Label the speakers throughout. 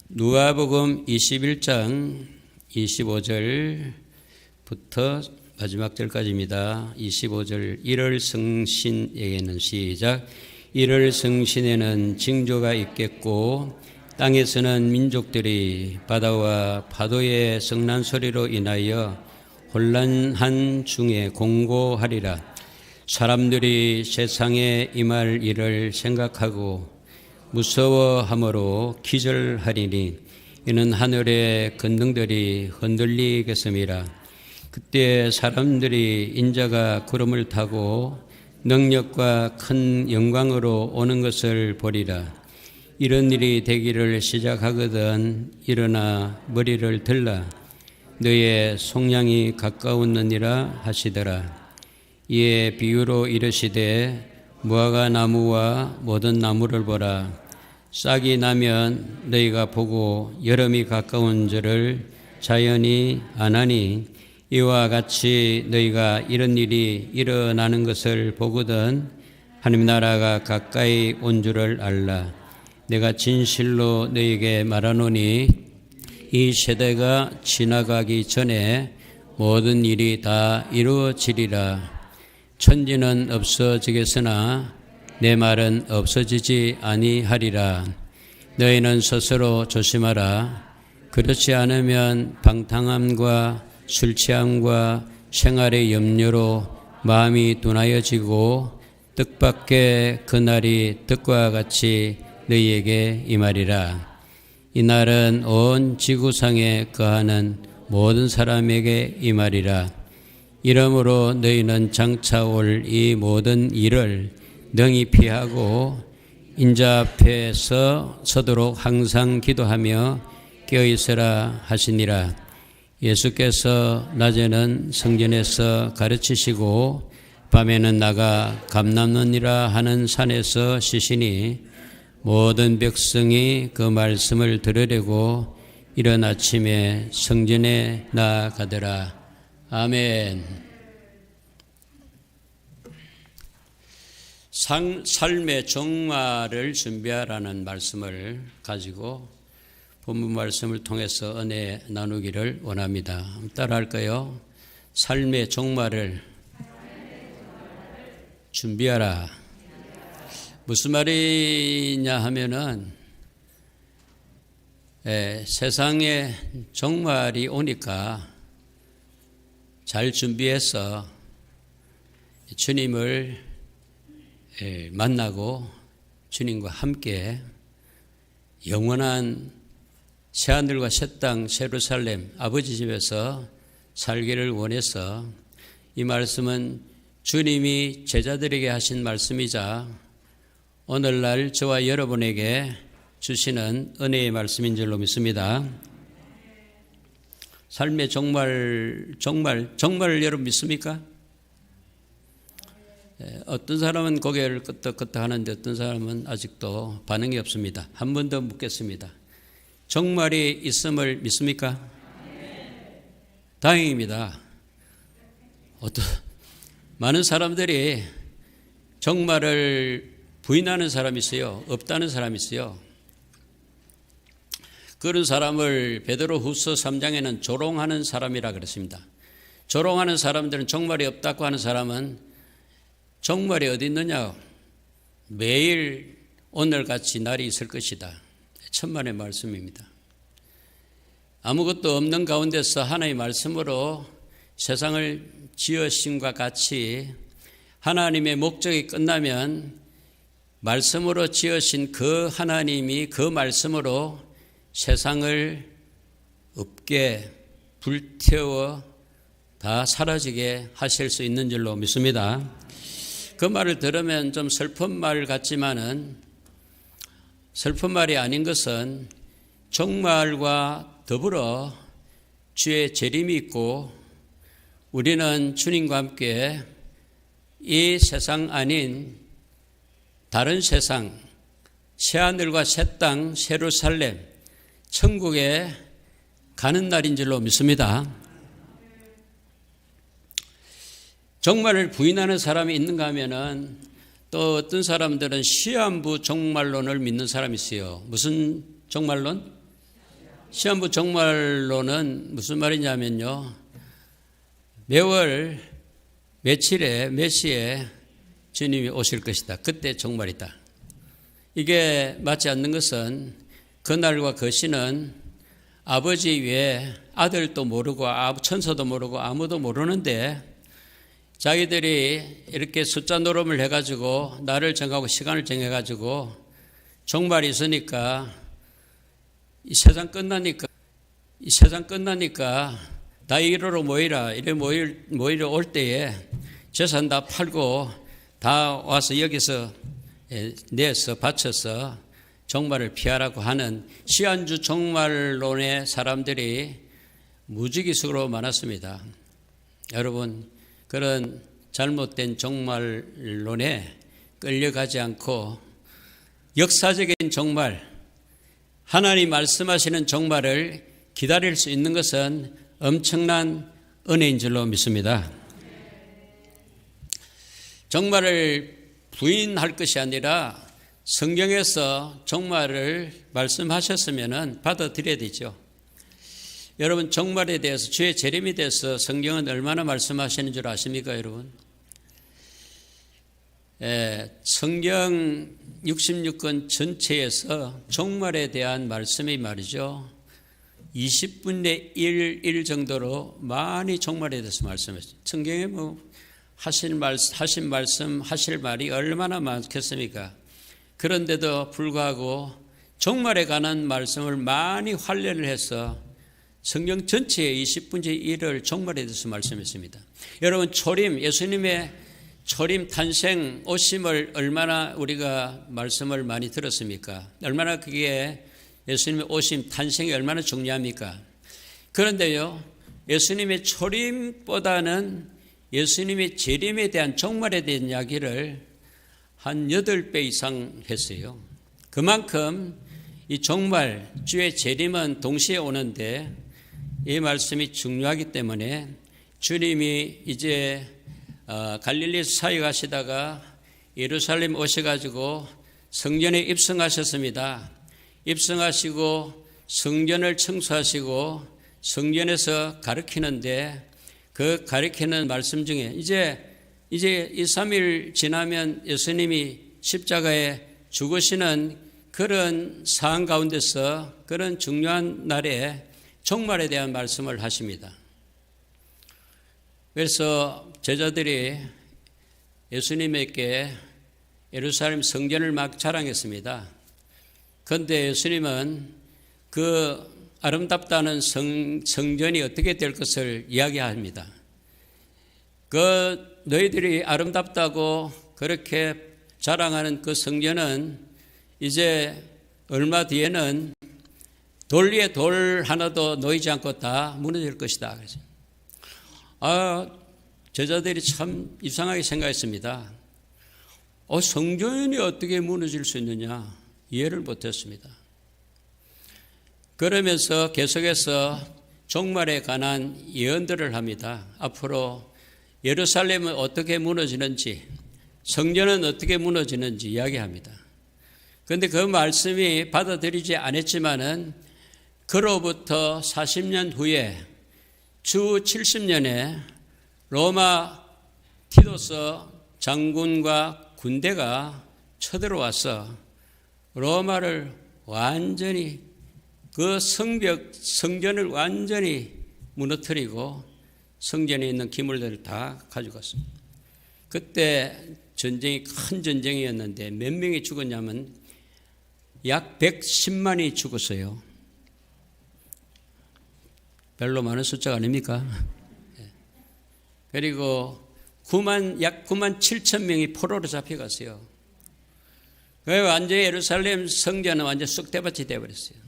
Speaker 1: 누가복음 21장 25절부터 마지막 절까지입니다. 25절. 1월 성신에게는 시작. 1월 성신에는 징조가 있겠고 땅에서는 민족들이 바다와 파도의 성난 소리로 인하여 혼란한 중에 공고하리라. 사람들이 세상에 임할 일을 생각하고 무서워함으로 기절하리니 이는 하늘의 권능들이 흔들리겠음이라. 그때 사람들이 인자가 구름을 타고 능력과 큰 영광으로 오는 것을 보리라. 이런 일이 되기를 시작하거든 일어나 머리를 들라. 너의 속량이 가까웠느니라 하시더라. 이에 비유로 이르시되 무화과 나무와 모든 나무를 보라. 싹이 나면 너희가 보고 여름이 가까운 줄을 자연히 아나니 이와 같이 너희가 이런 일이 일어나는 것을 보거든 하나님 나라가 가까이 온 줄을 알라. 내가 진실로 너희에게 말하노니 이 세대가 지나가기 전에 모든 일이 다 이루어지리라. 천지는 없어지겠으나 내 말은 없어지지 아니하리라. 너희는 스스로 조심하라. 그렇지 않으면 방탕함과 술취함과 생활의 염려로 마음이 둔하여지고 뜻밖의 그날이 뜻과 같이 너희에게 임하리라. 이날은 온 지구상에 거하는 모든 사람에게 임하리라. 이러므로 너희는 장차 올 이 모든 일을 능히 피하고 인자 앞에 서도록 항상 기도하며 깨어있으라 하시니라. 예수께서 낮에는 성전에서 가르치시고 밤에는 나가 감람론이라 하는 산에서 쉬시니 모든 백성이 그 말씀을 들으려고 이른 아침에 성전에 나아가더라. 아멘. 삶의 종말을 준비하라는 말씀을 가지고 본문 말씀을 통해서 은혜 나누기를 원합니다. 따라할까요? 삶의 종말을 준비하라. 무슨 말이냐 하면은 세상에 종말이 오니까 잘 준비해서 주님을 만나고 주님과 함께 영원한 새하늘과 새 땅 예루살렘 아버지 집에서 살기를 원해서 이 말씀은 주님이 제자들에게 하신 말씀이자 오늘날 저와 여러분에게 주시는 은혜의 말씀인 줄로 믿습니다. 삶의 정말 여러분 믿습니까? 어떤 사람은 고개를 끄덕끄덕 하는데 어떤 사람은 아직도 반응이 없습니다. 한 번 더 묻겠습니다. 정말이 있음을 믿습니까? 다행입니다. 많은 사람들이 정말을 부인하는 사람이 있어요. 없다는 사람이 있어요. 그런 사람을 베드로후서 3장에는 조롱하는 사람이라 그랬습니다. 조롱하는 사람들은 정말이 없다고 하는 사람은 정말이 어디 있느냐? 매일 오늘같이 날이 있을 것이다. 천만의 말씀입니다. 아무것도 없는 가운데서 하나님의 말씀으로 세상을 지으심과 같이 하나님의 목적이 끝나면 말씀으로 지으신 그 하나님이 그 말씀으로 세상을 없게 불태워 다 사라지게 하실 수 있는 줄로 믿습니다. 그 말을 들으면 좀 슬픈 말 같지만은 슬픈 말이 아닌 것은 종말과 더불어 주의 재림이 있고 우리는 주님과 함께 이 세상 아닌 다른 세상 새하늘과 새 땅 예루살렘 천국에 가는 날인 줄로 믿습니다. 종말을 부인하는 사람이 있는가 하면은 또 어떤 사람들은 시한부 종말론을 믿는 사람이 있어요. 무슨 종말론? 시한부 종말론은 무슨 말이냐면요. 매월 며칠에 몇 시에 주님이 오실 것이다. 그때 종말이다. 이게 맞지 않는 것은 그날과 그 시는 아버지 외에 아들도 모르고 천사도 모르고 아무도 모르는데 자기들이 이렇게 숫자 노름을 해가지고 날을 정하고 시간을 정해가지고 종말이 있으니까 이 세상 끝나니까 다 이리로 모이라. 이래 모이러 올 때에 재산 다 팔고 다 와서 여기서 내서 바쳐서 종말을 피하라고 하는 시한주 종말론의 사람들이 무지기수로 많았습니다. 여러분, 그런 잘못된 종말론에 끌려가지 않고 역사적인 종말, 하나님 말씀하시는 종말을 기다릴 수 있는 것은 엄청난 은혜인 줄로 믿습니다. 종말을 부인할 것이 아니라 성경에서 종말을 말씀하셨으면 받아들여야 되죠. 여러분, 종말에 대해서, 주의 재림에 대해서 성경은 얼마나 말씀하시는 줄 아십니까, 여러분? 성경 66권 전체에서 종말에 대한 말씀이 말이죠. 20분의 1 정도로 많이 종말에 대해서 말씀했어요. 성경에 하실 말씀, 하실 말이 얼마나 많겠습니까? 그런데도 불구하고 종말에 관한 말씀을 많이 활례를 해서 성경 전체의 20분의 1을 종말에 대해서 말씀했습니다. 여러분, 예수님의 초림, 탄생, 오심을 얼마나 우리가 말씀을 많이 들었습니까? 얼마나 그게 예수님의 오심, 탄생이 얼마나 중요합니까? 그런데요, 예수님의 초림보다는 예수님의 재림에 대한 종말에 대한 이야기를 한 8배 이상 했어요. 그만큼 이 종말, 주의 재림은 동시에 오는데 이 말씀이 중요하기 때문에 주님이 이제 갈릴리에서 사역하시다가 예루살렘 오셔가지고 성전에 입성하셨습니다. 입성하시고 성전을 청소하시고 성전에서 가르치는데 그 가르치는 말씀 중에 이제 2, 3일 지나면 예수님이 십자가에 죽으시는 그런 상황 가운데서 그런 중요한 날에 종말에 대한 말씀을 하십니다. 그래서 제자들이 예수님에게 예루살렘 성전을 막 자랑했습니다. 그런데 예수님은 그 아름답다는 성전이 어떻게 될 것을 이야기합니다. 그 너희들이 아름답다고 그렇게 자랑하는 그 성전은 이제 얼마 뒤에는 돌 위에 돌 하나도 놓이지 않고 다 무너질 것이다. 제자들이 참 이상하게 생각했습니다. 성전이 어떻게 무너질 수 있느냐 이해를 못했습니다. 그러면서 계속해서 종말에 관한 예언들을 합니다. 앞으로 예루살렘은 어떻게 무너지는지, 성전은 어떻게 무너지는지 이야기합니다. 그런데 그 말씀이 받아들이지 않았지만은 그로부터 40년 후에 주 70년에 로마 티도스 장군과 군대가 쳐들어와서 로마를 완전히 그 성전을 완전히 무너뜨리고 성전에 있는 기물들을 다 가져갔습니다. 그때 전쟁이 큰 전쟁이었는데 몇 명이 죽었냐면 약 110만이 죽었어요. 별로 많은 숫자가 아닙니까? 그리고 약 9만 7천 명이 포로로 잡혀갔어요. 그래서 완전히 예루살렘 성전은 완전 쑥대밭이 되어버렸어요.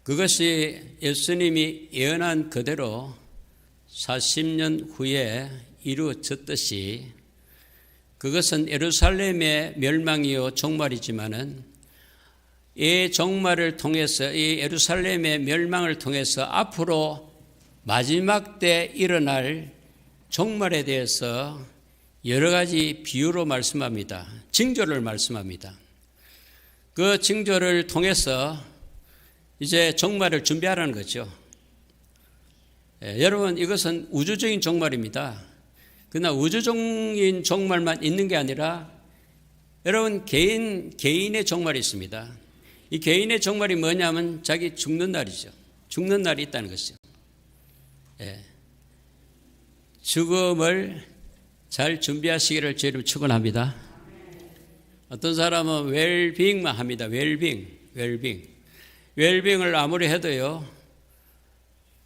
Speaker 1: 그것이 예수님이 예언한 그대로 40년 후에 이루어졌듯이 그것은 예루살렘의 멸망이요 종말이지만은 이 종말을 통해서 이 예루살렘의 멸망을 통해서 앞으로 마지막 때 일어날 종말에 대해서 여러 가지 비유로 말씀합니다. 징조를 말씀합니다. 그 징조를 통해서 이제 종말을 준비하라는 거죠. 여러분, 이것은 우주적인 종말입니다. 그러나 우주적인 종말만 있는 게 아니라 여러분 개인의 종말이 있습니다. 이 개인의 종말이 뭐냐면 자기 죽는 날이죠. 죽는 날이 있다는 것이죠. 죽음을 잘 준비하시기를 주님 축원합니다. 어떤 사람은 웰빙만 합니다. 웰빙을 아무리 해도요,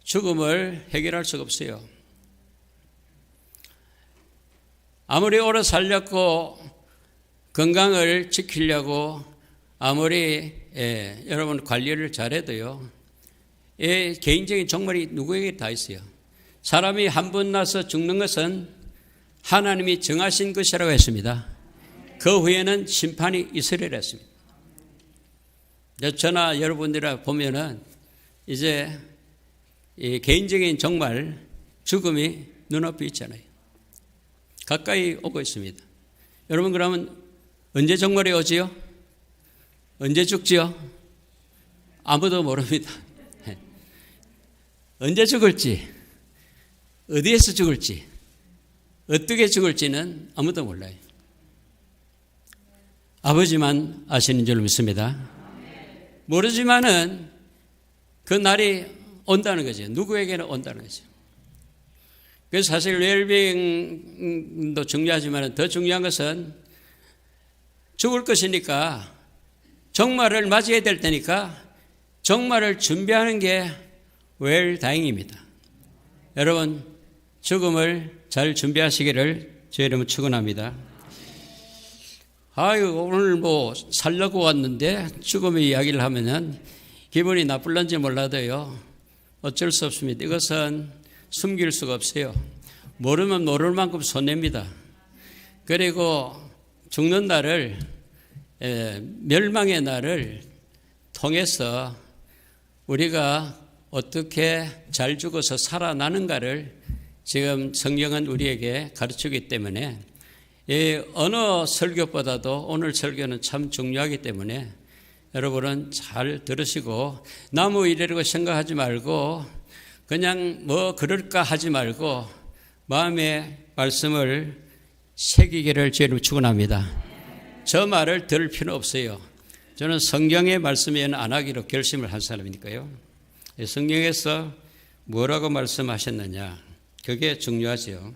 Speaker 1: 죽음을 해결할 수가 없어요. 아무리 오래 살려고 건강을 지키려고 아무리 여러분 관리를 잘해도요, 개인적인 종말이 누구에게 다 있어요. 사람이 한 번 나서 죽는 것은 하나님이 정하신 것이라고 했습니다. 그 후에는 심판이 있으리라 했습니다. 저나 여러분들이 보면은 이제 개인적인 종말, 죽음이 눈앞에 있잖아요. 가까이 오고 있습니다. 여러분, 그러면 언제 종말이 오지요? 언제 죽지요? 아무도 모릅니다. 언제 죽을지, 어디에서 죽을지, 어떻게 죽을지는 아무도 몰라요. 아버지만 아시는 줄 믿습니다. 모르지만은 그 날이 온다는 거죠. 누구에게는 온다는 거죠. 그래서 사실 웰빙도 중요하지만 더 중요한 것은 죽을 것이니까, 종말을 맞이해야 될 테니까 종말을 준비하는 게 웰다잉입니다. 여러분, 죽음을 잘 준비하시기를 주의 이름으로 축원합니다. 오늘 살려고 왔는데 죽음의 이야기를 하면은 기분이 나쁠런지 몰라도요, 어쩔 수 없습니다. 이것은 숨길 수가 없어요. 모르면 모를 만큼 손해입니다. 그리고 죽는 날을, 멸망의 날을 통해서 우리가 어떻게 잘 죽어서 살아나는가를 지금 성경은 우리에게 가르치기 때문에 어느 설교보다도 오늘 설교는 참 중요하기 때문에 여러분은 잘 들으시고 나무 일이라고 생각하지 말고 그냥 그럴까 하지 말고 마음의 말씀을 새기기를 주님으로 축원합니다. 저 말을 들을 필요 없어요. 저는 성경의 말씀에는 안 하기로 결심을 한 사람이니까요. 성경에서 뭐라고 말씀하셨느냐, 그게 중요하죠.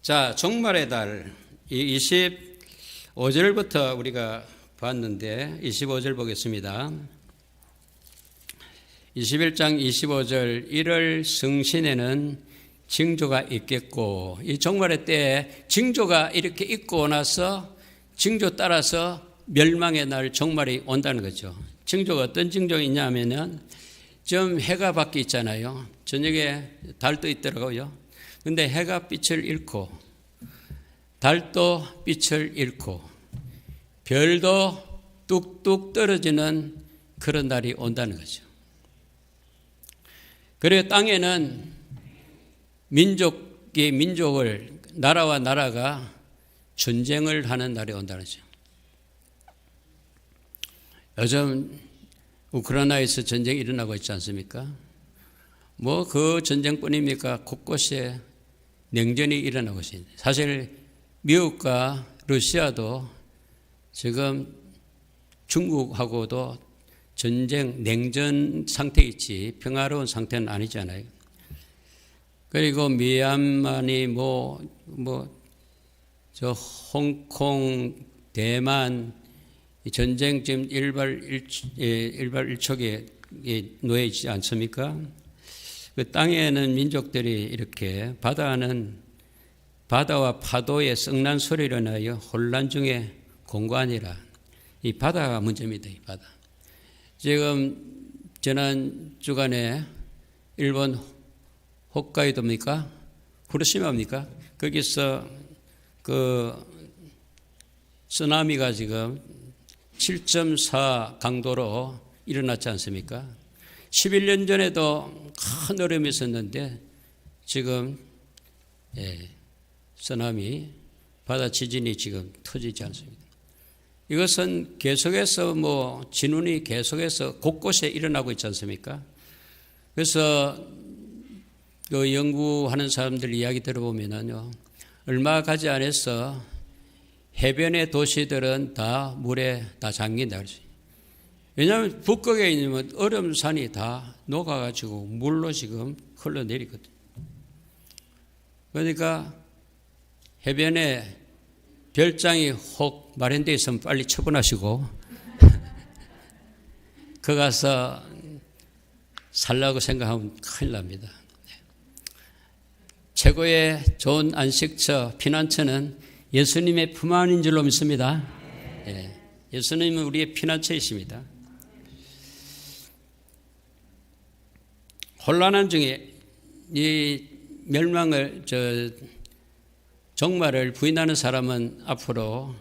Speaker 1: 자, 종말의 달 25절부터 우리가 봤는데 25절 보겠습니다. 21장 25절, 1월 성신에는 징조가 있겠고, 이 종말의 때에 징조가 이렇게 있고 나서 징조 따라서 멸망의 날 종말이 온다는 거죠. 징조가 어떤 징조가 있냐면은 좀 해가 밖에 있잖아요. 저녁에 달도 있더라고요. 근데 해가 빛을 잃고 달도 빛을 잃고 별도 뚝뚝 떨어지는 그런 날이 온다는 거죠. 그리고 땅에는 민족을, 나라와 나라가 전쟁을 하는 날이 온다는 거죠. 요즘 우크라이나에서 전쟁이 일어나고 있지 않습니까? 그 전쟁뿐입니까? 곳곳에 냉전이 일어나고 있습니다. 사실 미국과 러시아도 지금 중국하고도 전쟁, 냉전 상태에 있지 평화로운 상태는 아니잖아요. 그리고 미얀마니 홍콩, 대만 전쟁 지금 일발일촉에 놓여 있지 않습니까? 그 땅에는 민족들이 이렇게 바다와 파도의 썩난 소리를 나여 혼란 중에 공고하니라. 이 바다가 문제입니다. 이 바다. 지금 지난 주간에 일본 홋카이도입니까? 후쿠시마입니까? 거기서 그 쓰나미가 지금 7.4 강도로 일어났지 않습니까? 11년 전에도 큰 어려움이 있었는데 지금 쓰나미, 바다 지진이 지금 터지지 않습니다. 이것은 계속해서 진운이 계속해서 곳곳에 일어나고 있지 않습니까? 그래서 그 연구하는 사람들 이야기 들어보면요, 얼마 가지 않아서 해변의 도시들은 다 물에 다 잠긴다 그러지. 왜냐하면 북극에 있는 얼음산이 다 녹아가지고 물로 지금 흘러내리거든. 그러니까 해변에 별장이 혹 마련되어 있으면 빨리 처분하시고 그 가서 살라고 생각하면 큰일 납니다. 최고의 좋은 안식처, 피난처는 예수님의 품 안인 줄로 믿습니다. 예수님은 우리의 피난처이십니다. 혼란한 중에 이 멸망을 종말을 부인하는 사람은 앞으로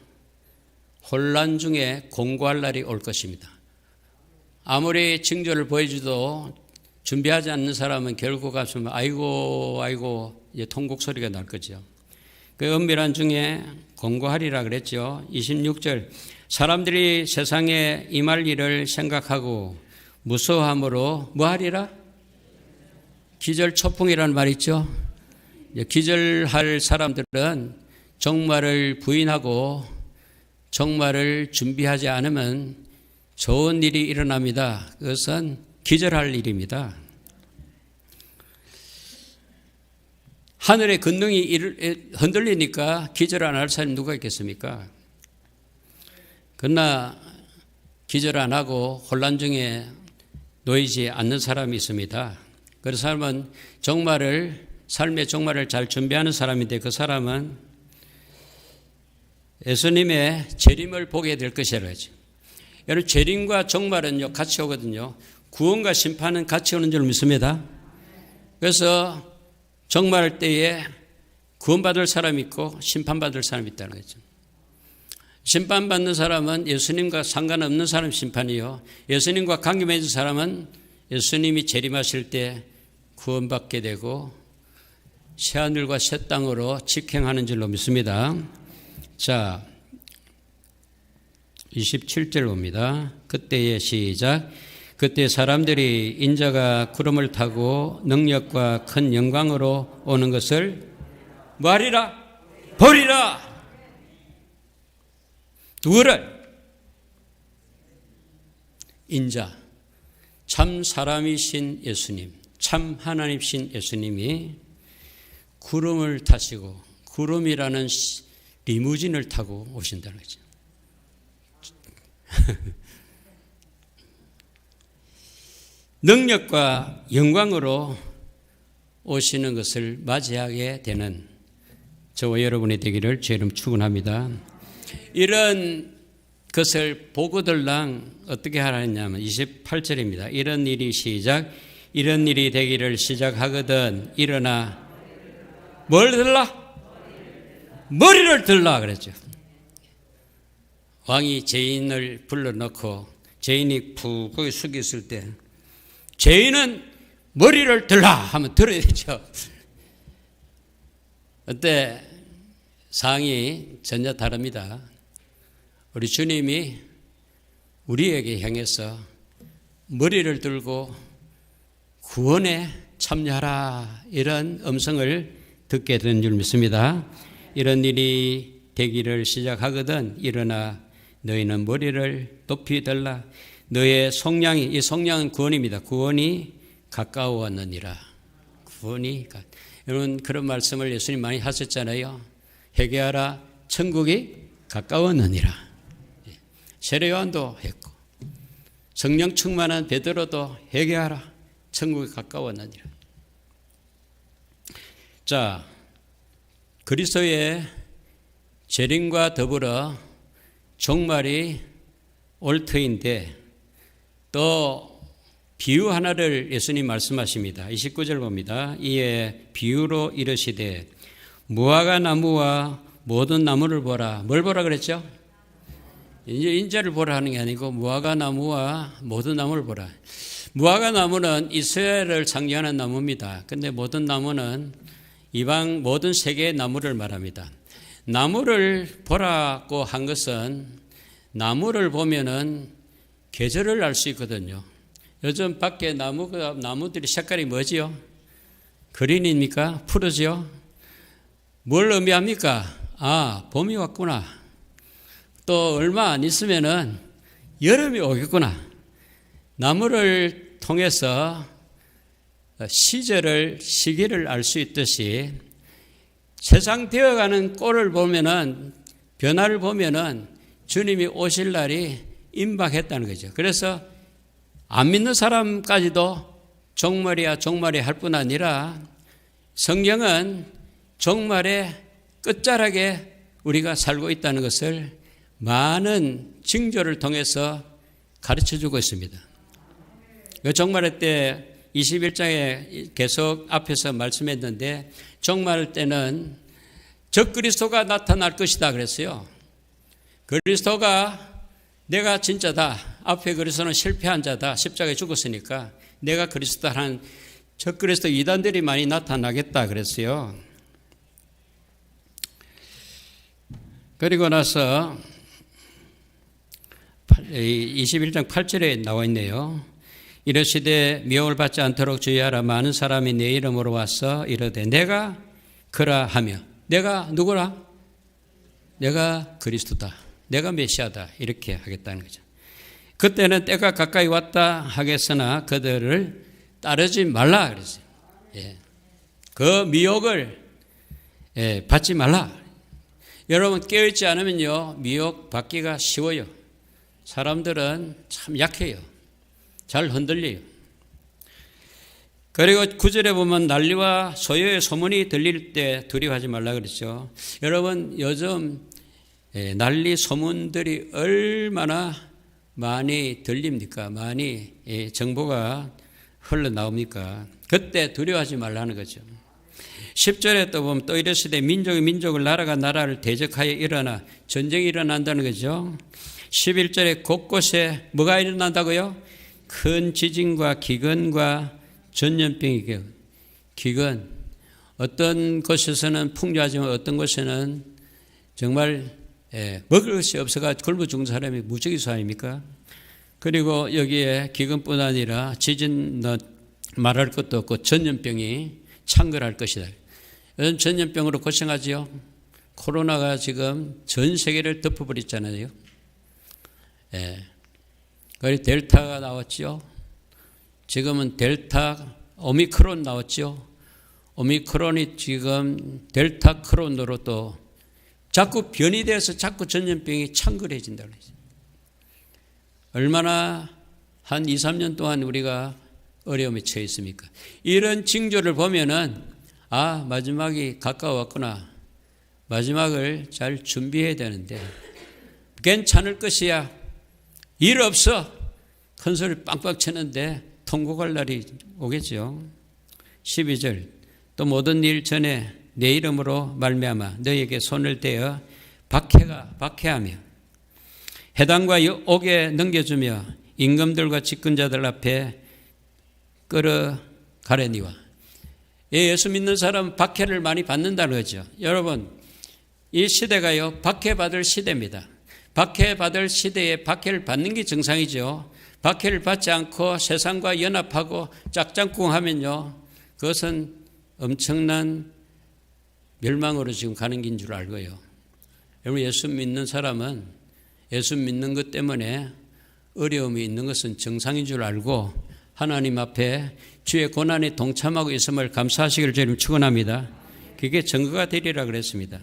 Speaker 1: 혼란 중에 공고할 날이 올 것입니다. 아무리 징조를 보여줘도 준비하지 않는 사람은 결국 가서면 아이고 이제 통곡 소리가 날 거죠. 그 은밀한 중에 공고하리라 그랬죠. 26절 사람들이 세상에 임할 일을 생각하고 무서워함으로 뭐하리라? 기절초풍이라는 말이 있죠. 기절할 사람들은 종말을 부인하고 종말을 준비하지 않으면 좋은 일이 일어납니다. 그것은 기절할 일입니다. 하늘의 권능이 흔들리니까 기절 안 할 사람이 누가 있겠습니까? 그러나 기절 안 하고 혼란 중에 놓이지 않는 사람이 있습니다. 그 사람은 삶의 종말을 잘 준비하는 사람인데 그 사람은 예수님의 재림을 보게 될 것이라고 하죠. 여러분, 재림과 종말은 같이 오거든요. 구원과 심판은 같이 오는 줄 믿습니다. 그래서 종말 때에 구원받을 사람이 있고 심판받을 사람이 있다는 거죠. 심판받는 사람은 예수님과 상관없는 사람 심판이요. 예수님과 관계 맺은 사람은 예수님이 재림하실 때 구원받게 되고 새하늘과 새 땅으로 직행하는 줄로 믿습니다. 자, 27절 봅니다. 그때의 시작. 그때 사람들이 인자가 구름을 타고 능력과 큰 영광으로 오는 것을 뭐하리라? 보리라. 누구를? 인자, 참 사람이신 예수님, 참 하나님이신 예수님이 구름을 타시고 구름이라는 리무진을 타고 오신다는 거죠. 능력과 영광으로 오시는 것을 맞이하게 되는 저와 여러분이 되기를 주의 이름 축원합니다. 이런 것을 보고들랑 어떻게 하라냐면 28절입니다. 이런 일이 시작, 이런 일이 되기를 시작하거든 일어나 뭘 들라? 머리를 들라 그랬죠. 왕이 죄인을 불러놓고 죄인이 푹 거기 숙여 있을 때 죄인은 머리를 들라 하면 들어야 되죠. 어때? 상이 전혀 다릅니다. 우리 주님이 우리에게 향해서 머리를 들고 구원에 참여하라 이런 음성을 듣게 된 줄 믿습니다. 이런 일이 되기를 시작하거든 일어나 너희는 머리를 높이 들라. 너의 속량이, 이 속량은 구원입니다. 구원이 가까워왔느니라. 여러분 그런 말씀을 예수님 많이 하셨잖아요. 회개하라 천국이 가까웠느니라. 세례 요한도 했고 성령 충만한 베드로도 회개하라 천국이 가까웠느니라. 자, 그리스도의 재림과 더불어 종말이 올 터인데 또 비유 하나를 예수님 말씀하십니다. 29절 봅니다. 이에 비유로 이르시되 무화과 나무와 모든 나무를 보라. 뭘 보라 그랬죠? 이제 인자를 보라 하는 게 아니고 무화과 나무와 모든 나무를 보라. 무화과 나무는 이스라엘을 상징하는 나무입니다. 근데 모든 나무는 이방 모든 세계의 나무를 말합니다. 나무를 보라고 한 것은 나무를 보면은 계절을 알 수 있거든요. 요즘 밖에 나무들이 색깔이 뭐지요? 그린입니까? 푸르지요? 뭘 의미합니까? 아, 봄이 왔구나. 또 얼마 안 있으면은 여름이 오겠구나. 나무를 통해서 시기를 알 수 있듯이 세상 되어가는 꼴을 보면은, 변화를 보면은 주님이 오실 날이 임박했다는 거죠. 그래서 안 믿는 사람까지도 종말이야 할 뿐 아니라 성경은 종말의 끝자락에 우리가 살고 있다는 것을 많은 징조를 통해서 가르쳐주고 있습니다. 종말의 때 21장에 계속 앞에서 말씀했는데, 종말 때는 적그리스도가 나타날 것이다 그랬어요. 그리스도가 내가 진짜다, 앞에 그리스도는 실패한 자다, 십자가에 죽었으니까 내가 그리스도라는 적그리스도 이단들이 많이 나타나겠다 그랬어요. 그리고 나서 21장 8절에 나와 있네요. 이르시되 미움을 받지 않도록 주의하라. 많은 사람이 내 이름으로 와서 이르되 내가 그라 하며, 내가 누구라? 내가 그리스도다, 내가 메시아다, 이렇게 하겠다는 거죠. 그때는 때가 가까이 왔다 하겠으나 그들을 따르지 말라 그랬어요. 그 미혹을 받지 말라. 여러분, 깨어있지 않으면요, 미혹 받기가 쉬워요. 사람들은 참 약해요. 잘 흔들려요. 그리고 9절에 보면 난리와 소요의 소문이 들릴 때 두려워하지 말라 그랬죠. 여러분, 요즘 난리 소문들이 얼마나 많이 들립니까? 많이 정보가 흘러나옵니까? 그때 두려워하지 말라는 거죠. 10절에 또 보면 또 이르시되 민족이 민족을, 나라가 나라를 대적하여 일어나 전쟁이 일어난다는 거죠. 11절에 곳곳에 뭐가 일어난다고요? 큰 지진과 기근과 전염병이, 기근, 어떤 곳에서는 풍요하지만 어떤 곳에는 정말 먹을 것이 없어가 굶어 죽은 사람이 무지개 수 아닙니까? 그리고 여기에 기근뿐 아니라 지진 말할 것도 없고 전염병이 창궐할 것이다. 요즘 전염병으로 고생하지요. 코로나가 지금 전 세계를 덮어버렸잖아요. 그리고 델타가 나왔죠. 지금은 델타, 오미크론 나왔죠. 오미크론이 지금 델타 크론으로 또 자꾸 변이 돼서 자꾸 전염병이 창궐해진다고 했어요. 얼마나 한 2, 3년 동안 우리가 어려움에 처해 있습니까? 이런 징조를 보면은, 아, 마지막이 가까웠구나. 마지막을 잘 준비해야 되는데, 괜찮을 것이야. 일 없어. 큰 소리 빵빵 치는데 통곡할 날이 오겠죠. 12절, 또 모든 일 전에 내 이름으로 말미암아 너희에게 손을 대어 박해하며 해당과 옥에 넘겨주며 임금들과 집권자들 앞에 끌어가려니와. 예수 믿는 사람은 박해를 많이 받는다는 거죠. 여러분, 이 시대가요, 박해받을 시대입니다. 박해받을 시대에 박해를 받는 게 정상이죠. 박해를 받지 않고 세상과 연합하고 짝짝꿍 하면요, 그것은 엄청난 멸망으로 지금 가는 길인 줄 알고요. 여러분, 예수 믿는 사람은 예수 믿는 것 때문에 어려움이 있는 것은 정상인 줄 알고 하나님 앞에 주의 고난에 동참하고 있음을 감사하시기를 주님 축원합니다. 그게 증거가 되리라 그랬습니다.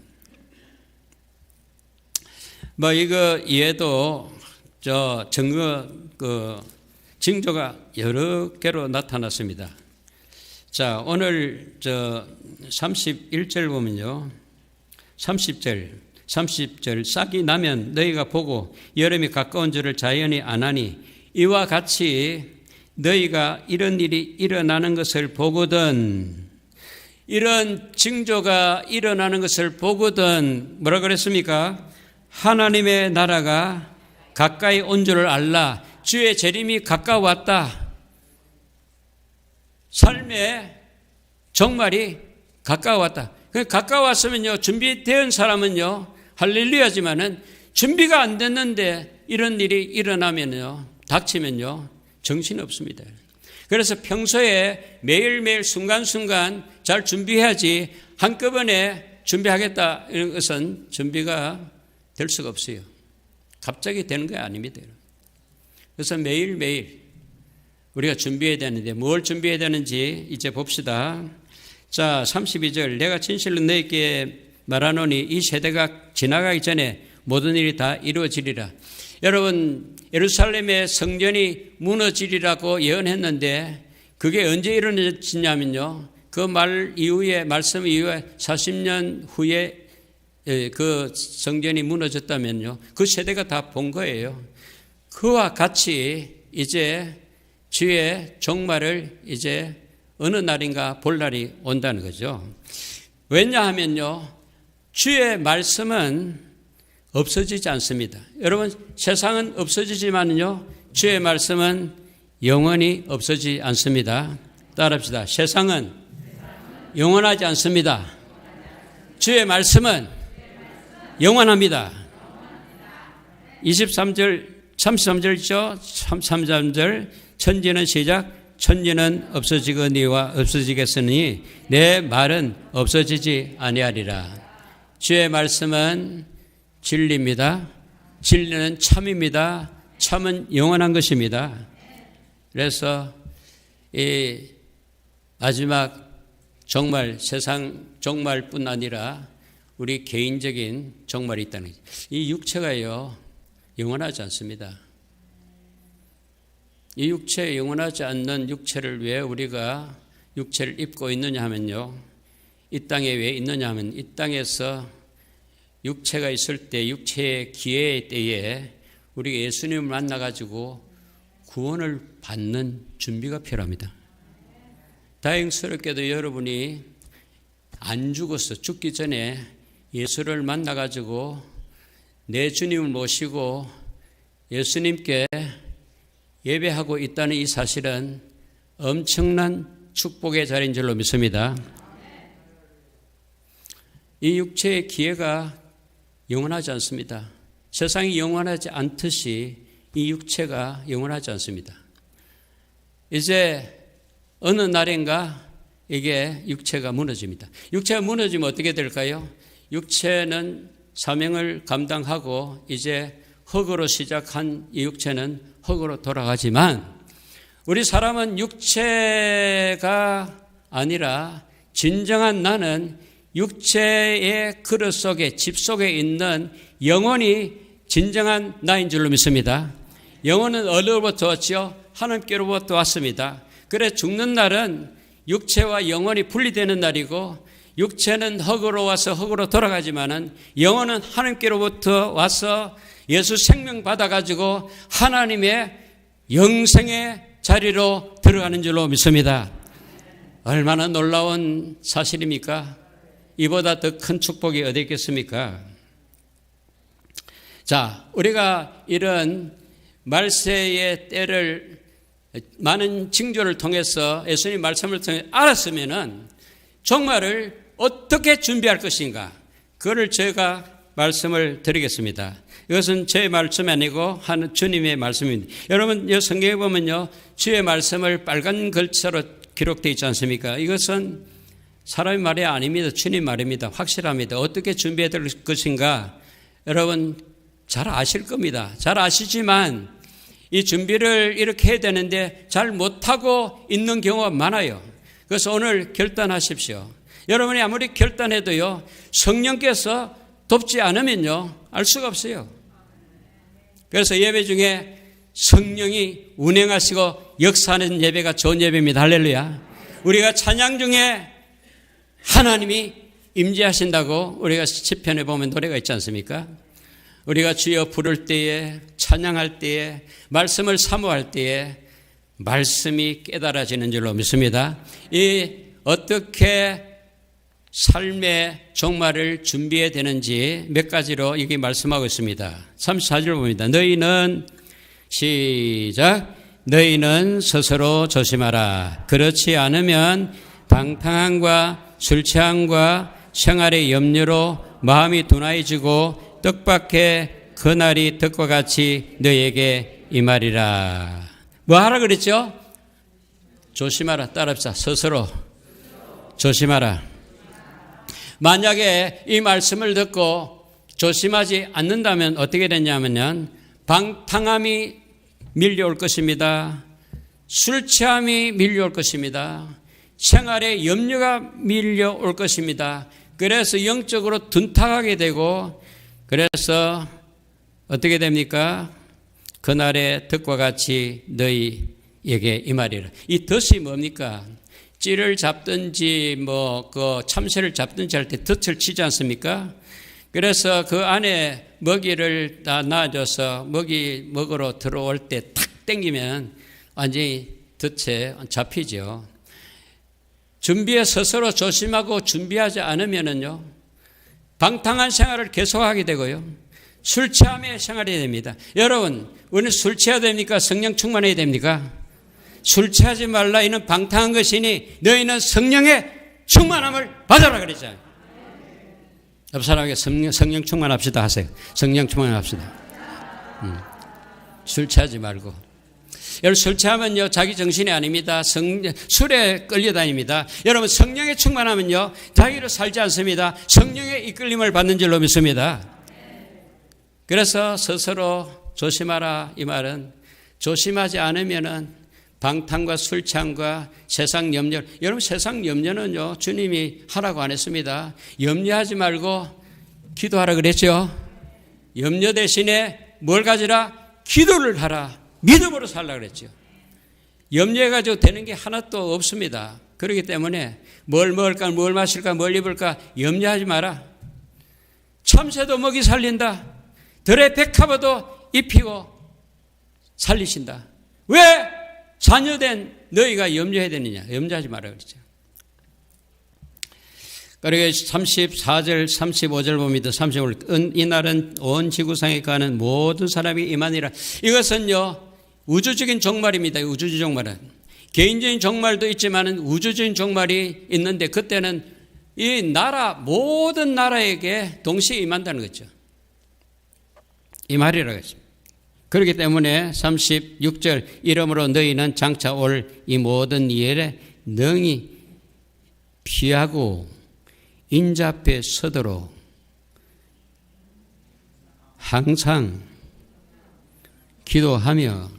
Speaker 1: 이거 이해도 징조가 여러 개로 나타났습니다. 자, 오늘 31절 보면요. 30절 싹이 나면 너희가 보고 여름이 가까운 줄을 자연히 아나니 이와 같이 너희가 이런 일이 일어나는 것을 보거든, 이런 징조가 일어나는 것을 보거든 뭐라 그랬습니까? 하나님의 나라가 가까이 온 줄을 알라. 주의 재림이 가까웠다. 삶의 종말이 가까웠다. 가까웠으면요, 준비된 사람은요 할렐루야지만은 준비가 안 됐는데 이런 일이 일어나면요, 닥치면요, 정신이 없습니다. 그래서 평소에 매일매일 순간순간 잘 준비해야지 한꺼번에 준비하겠다 이런 것은 준비가 될 수가 없어요. 갑자기 되는 게 아닙니다. 그래서 매일매일 우리가 준비해야 되는데 뭘 준비해야 되는지 이제 봅시다. 자, 32절 내가 진실로 너희에게 말하노니 이 세대가 지나가기 전에 모든 일이 다 이루어지리라. 여러분, 예루살렘의 성전이 무너지리라고 예언했는데 그게 언제 이루어지냐면요, 그 말씀 이후에 40년 후에 그 성전이 무너졌다면요, 그 세대가 다 본 거예요. 그와 같이 이제 주의 종말을 이제 어느 날인가 볼 날이 온다는 거죠. 왜냐하면요, 주의 말씀은 없어지지 않습니다. 여러분, 세상은 없어지지만요, 주의 말씀은 영원히 없어지지 않습니다. 따라합시다. 세상은 영원하지 않습니다. 주의 말씀은 영원합니다. 33절이죠. 33절 천지는 시작 천지는 없어지거니와 없어지겠으니 내 말은 없어지지 아니하리라. 주의 말씀은 진리입니다. 진리는 참입니다. 참은 영원한 것입니다. 그래서 이 마지막 종말, 세상 종말뿐 아니라 우리 개인적인 종말이 있다는 거죠. 이 육체가요, 영원하지 않습니다. 이 육체, 영원하지 않는 육체를 왜 우리가 육체를 입고 있느냐 하면요, 이 땅에 왜 있느냐 하면 이 땅에서 육체가 있을 때, 육체의 기회의 때에 우리가 예수님을 만나가지고 구원을 받는 준비가 필요합니다. 다행스럽게도 여러분이 안 죽어서 죽기 전에 예수를 만나가지고 내 주님을 모시고 예수님께 예배하고 있다는 이 사실은 엄청난 축복의 자리인 줄로 믿습니다. 이 육체의 기회가 영원하지 않습니다. 세상이 영원하지 않듯이 이 육체가 영원하지 않습니다. 이제 어느 날인가 이게 육체가 무너집니다. 육체가 무너지면 어떻게 될까요? 육체는 사명을 감당하고 이제 흙으로 시작한 이 육체는 흙으로 돌아가지만 우리 사람은 육체가 아니라 진정한 나는 육체의 그릇 속에, 집 속에 있는 영혼이 진정한 나인 줄로 믿습니다. 영혼은 어디로부터 왔죠? 하나님께로부터 왔습니다. 그래 죽는 날은 육체와 영혼이 분리되는 날이고 육체는 흙으로 와서 흙으로 돌아가지만은 영혼은 하나님께로부터 와서 예수 생명 받아가지고 하나님의 영생의 자리로 들어가는 줄로 믿습니다. 얼마나 놀라운 사실입니까? 이보다 더 큰 축복이 어디 있겠습니까? 자, 우리가 이런 말세의 때를 많은 징조를 통해서 예수님 말씀을 통해 알았으면은 종말을 어떻게 준비할 것인가, 그거를 제가 말씀을 드리겠습니다. 이것은 제 말씀이 아니고 주님의 말씀입니다. 여러분, 이 성경에 보면요, 주의 말씀을 빨간 글자로 기록되어 있지 않습니까? 이것은 사람의 말이 아닙니다. 주님 말입니다. 확실합니다. 어떻게 준비해야 될 것인가, 여러분 잘 아실 겁니다. 잘 아시지만 이 준비를 이렇게 해야 되는데 잘 못하고 있는 경우가 많아요. 그래서 오늘 결단하십시오. 여러분이 아무리 결단해도요, 성령께서 돕지 않으면요, 알 수가 없어요. 그래서 예배 중에 성령이 운행하시고 역사하는 예배가 좋은 예배입니다. 할렐루야. 우리가 찬양 중에 하나님이 임재하신다고 우리가 시편에 보면 노래가 있지 않습니까? 우리가 주여 부를 때에, 찬양할 때에, 말씀을 사모할 때에 말씀이 깨달아지는 줄로 믿습니다. 이 어떻게 삶의 종말을 준비해야 되는지 몇 가지로 여기 말씀하고 있습니다. 34절 봅니다. 너희는 시작. 너희는 스스로 조심하라. 그렇지 않으면 방탕함과 술취함과 생활의 염려로 마음이 둔화해지고 뜻밖의 그날이 덕과 같이 너에게 임하리라. 뭐 하라 그랬죠? 조심하라. 따라합시다. 스스로 조심하라. 만약에 이 말씀을 듣고 조심하지 않는다면 어떻게 되냐면요, 방탕함이 밀려올 것입니다. 술 취함이 밀려올 것입니다. 생활에 염려가 밀려올 것입니다. 그래서 영적으로 둔탁하게 되고, 그래서 어떻게 됩니까? 그날의 덫과 같이 너희에게 임하리라. 이 덫이 뭡니까? 찌를 잡든지 참새를 잡든지 할 때 덫을 치지 않습니까? 그래서 그 안에 먹이를 다 놔줘서 먹이 먹으러 들어올 때 탁 당기면 완전히 덫에 잡히죠. 준비에 스스로 조심하고 준비하지 않으면요, 방탕한 생활을 계속하게 되고요, 술 취함의 생활이 됩니다. 여러분, 우리는 술 취해야 됩니까? 성령 충만해야 됩니까? 술 취하지 말라. 이는 방탕한 것이니 너희는 성령의 충만함을 받아라 그랬잖아요. 옆 사람에게 성령 충만합시다 하세요. 성령 충만합시다. 술 취하지 말고. 여러분, 술 취하면요, 자기 정신이 아닙니다. 술에 끌려다닙니다. 여러분, 성령의 충만하면요, 자기로 살지 않습니다. 성령의 이끌림을 받는 줄로 믿습니다. 그래서 스스로 조심하라. 이 말은 조심하지 않으면은 방탕과 술 취함과 세상 염려. 여러분, 세상 염려는요, 주님이 하라고 안 했습니다. 염려하지 말고 기도하라 그랬죠. 염려 대신에 뭘 가지라? 기도를 하라. 믿음으로 살라 그랬죠. 염려해가지고 되는 게 하나도 없습니다. 그렇기 때문에 뭘 먹을까, 뭘 마실까, 뭘 입을까 염려하지 마라. 참새도 먹이 살린다. 들의 백합화도 입히고 살리신다. 왜 자녀된 너희가 염려해야 되느냐? 염려하지 마라 그랬죠. 그리고 34절 35절 봅니다. 35절 이날은 온 지구상에 가는 모든 사람이 임하니라. 이것은요, 우주적인 종말입니다. 우주적 종말은 개인적인 종말도 있지만 우주적인 종말이 있는데, 그때는 이 나라 모든 나라에게 동시에 임한다는 거죠. 임하리라고 했습니다. 그렇기 때문에 36절 이러므로 너희는 장차 올 이 모든 일에 능히 피하고 인자 앞에 서도록 항상 기도하며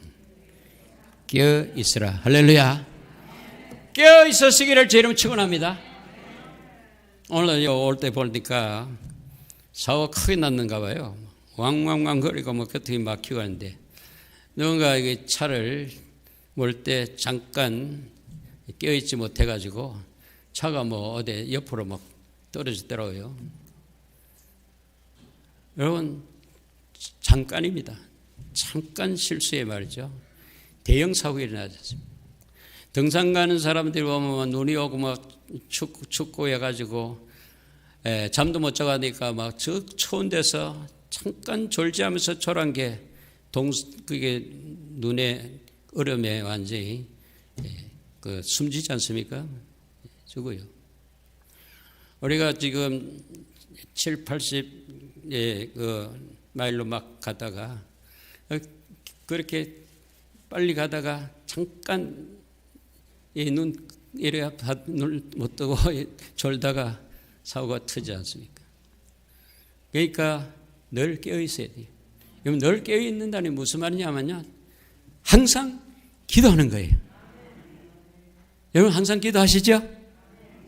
Speaker 1: 깨어 있으라. 할렐루야. 깨어 있으시기를 제 이름 축원합니다. 오늘 올 때 보니까 사고가 크게 났는가 봐요. 왕왕왕 거리고 곁에 막히고 하는데, 누군가 이게 차를 몰 때 잠깐 깨어있지 못해가지고 차가 어디 옆으로 막 떨어지더라고요. 여러분, 잠깐입니다. 잠깐 실수에 말이죠, 대형 사고가 일어나지 않습니다. 등산 가는 사람들이 보면 눈이 오고 춥고 해가지고 잠도 못 자가니까 저 추운 데서 잠깐 졸지하면서 졸한 게 그게 눈에 얼음에 완전히 숨지지 않습니까? 죽어요. 우리가 지금 7, 80의 마일로 막 가다가 그렇게 빨리 가다가 잠깐 눈을 못 뜨고 졸다가 사고가 터지지 않습니까? 그러니까 늘 깨어 있어야 돼요. 그럼 늘 깨어 있는다니 무슨 말이냐면요, 항상 기도하는 거예요. 여러분, 항상 기도하시죠?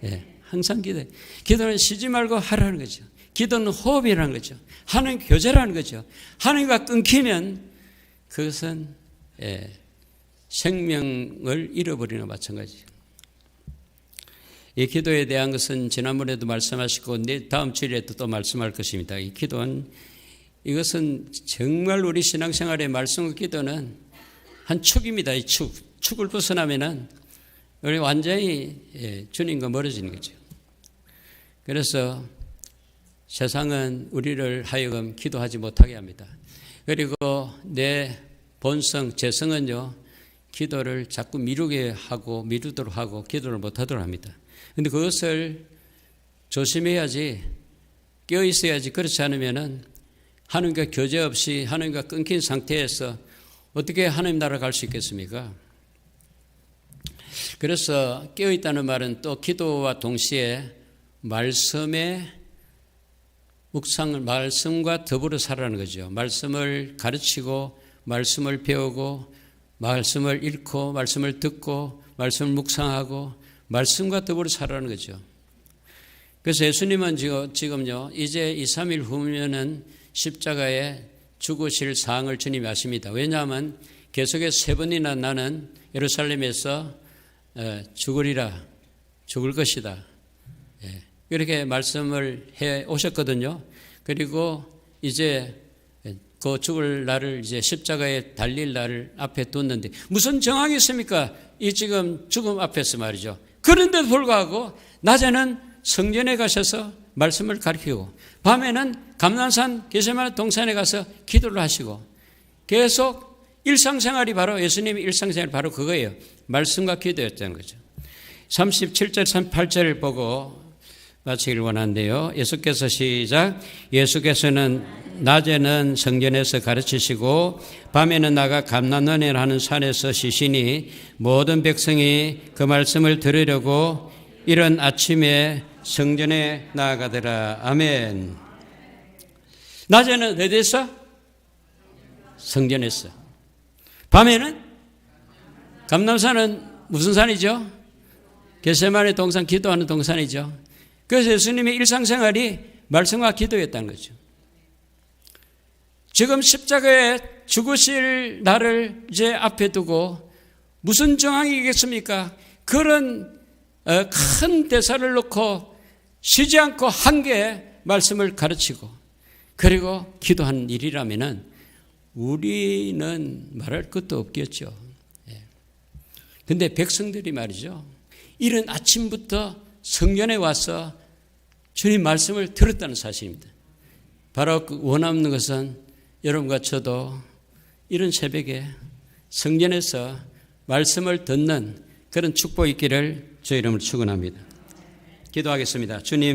Speaker 1: 네, 항상 기도해요. 기도는 쉬지 말고 하라는 거죠. 기도는 호흡이라는 거죠. 하나님 교제라는 거죠. 하나님과 끊기면 그것은 생명을 잃어버리는 마찬가지죠. 이 기도에 대한 것은 지난번에도 말씀하시고 다음 주일에도 또 말씀할 것입니다. 이 기도는, 이것은 정말 우리 신앙생활의 말씀과 기도는 한 축입니다. 이 축을 벗어나면은 우리 완전히 주님과 멀어지는 거죠. 그래서 세상은 우리를 하여금 기도하지 못하게 합니다. 그리고 내 본성, 재성은요, 기도를 자꾸 미루도록 하고 기도를 못하도록 합니다. 그런데 그것을 조심해야지, 깨어 있어야지. 그렇지 않으면은 하나님과 교제 없이 하나님과 끊긴 상태에서 어떻게 하나님 나라 갈 수 있겠습니까? 그래서 깨어있다는 말은 또 기도와 동시에 말씀의 묵상을, 말씀과 더불어 살아가는 거죠. 말씀을 가르치고 말씀을 배우고 말씀을 읽고 말씀을 듣고 말씀을 묵상하고 말씀과 더불어 살아가는 거죠. 그래서 예수님은 지금요 이제 2, 3일 후면은 십자가에 죽으실 사항을 주님이 아십니다. 왜냐하면 계속해서 3번이나 나는 예루살렘에서 죽을 것이다. 이렇게 말씀을 해 오셨거든요. 그리고 이제 그 죽을 날을 이제 십자가에 달릴 날을 앞에 뒀는데 무슨 정황이 있습니까? 이 지금 죽음 앞에서 말이죠. 그런데도 불구하고 낮에는 성전에 가셔서 말씀을 가르치고 밤에는 감난산 게세마네 동산에 가서 기도를 하시고 계속 일상생활이 바로 예수님의 일상생활이 바로 그거예요. 말씀과 기도였다는 거죠. 37절 38절을 보고 마치길 원하는데요. 예수께서 시작. 예수께서는 낮에는 성전에서 가르치시고 밤에는 나가 감난원이라는 산에서 쉬시니 모든 백성이 그 말씀을 들으려고 이른 아침에 성전에 나아가더라. 아멘. 낮에는 어디서? 성전에서. 밤에는? 감난산은 무슨 산이죠? 게세마네 동산, 기도하는 동산이죠. 그래서 예수님의 일상생활이 말씀과 기도였다는 거죠. 지금 십자가에 죽으실 날을 이제 앞에 두고 무슨 정황이겠습니까? 그런 큰 대사를 놓고 쉬지 않고 한개 말씀을 가르치고 그리고 기도하는 일이라면은 우리는 말할 것도 없겠죠. 그런데 백성들이 말이죠. 이른 아침부터 성전에 와서 주님 말씀을 들었다는 사실입니다. 바로 원하는 것은 여러분과 저도 이런 새벽에 성전에서 말씀을 듣는 그런 축복이 있기를 주의 이름으로 축원합니다. 기도하겠습니다. 주님,